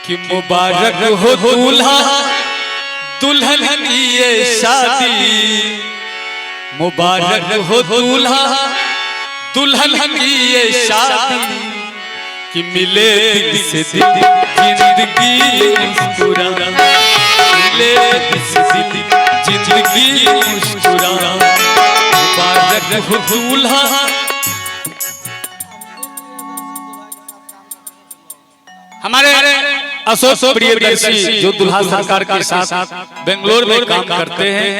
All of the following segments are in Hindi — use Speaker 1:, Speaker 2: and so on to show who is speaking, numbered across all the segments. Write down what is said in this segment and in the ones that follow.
Speaker 1: कि मुबारक हो दूल्हा दुल्हन की ये शादी, मुबारक हो दूल्हा दुल्हन की ये शादी, कि मिले दिल से दिल जिंदगी मुस्कुरा, मिले दिल से दिल जिंदगी मुस्कुरा, मुबारक हो दूल्हा। हमारे अशोक प्रियदर्शी जो दुल्हा सरकार के साथ बेंगलोर में काम करते हैं,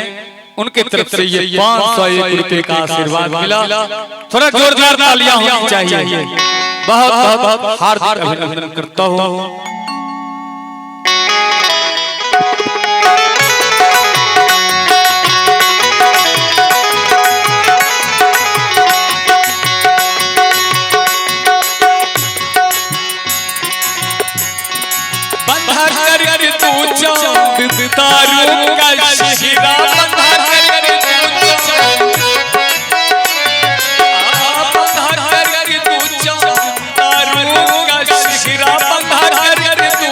Speaker 1: उनके तरफ से ये 501 रुपए का आशीर्वाद मिला। थोड़ा जोरदार तालियां होनी चाहिए। बहुत बहुत हार्दिक अभिनंदन करता हूँ। तारों का शिरा बंधा कर तू तारों का शिरा बंधा कर तू,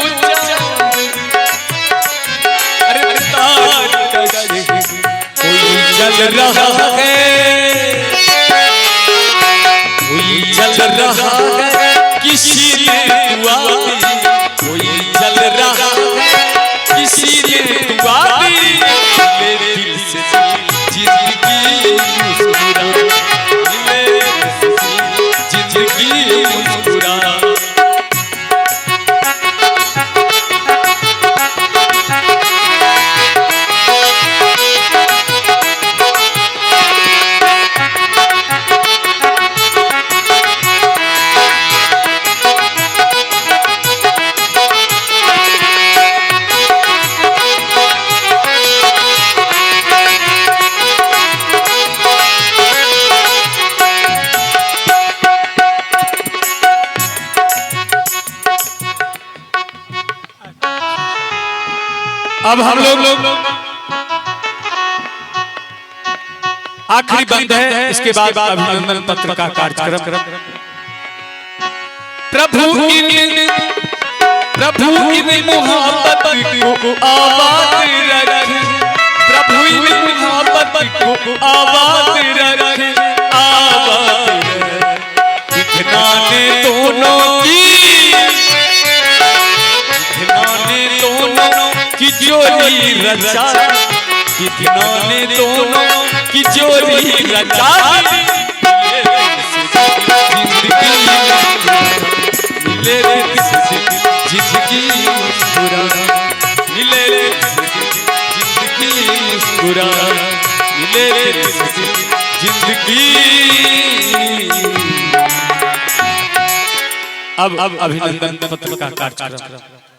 Speaker 1: अरे तार का कोई चल रहा है, कोई चल रहा है, किसी ने दुआ दी, कोई चल रहा है, किसी ने दुआ दी, मिले दिल से जिंदगी मुस्कुरा, मिले जिंदगी मुस्कुरा। अब हम लोग आखिरी बंद है, इसके बाद अभिनंदन पत्र का कार्यक्रम। प्रभु इन मोहब्बत को आबाद रखे, प्रभु इन मोहब्बत को आबाद रखे, आबाद दिखनाने दोनों की, दिखनाने दोनों की जोड़ी रचा, कितनों दोनों की जोड़ी रचा, मिले जिंदगी मुस्कुरा, मिले जिंदगी मुस्कुरा, मिले जिंदगी। अब अभिनंदन पत्र का कार्यक्रम।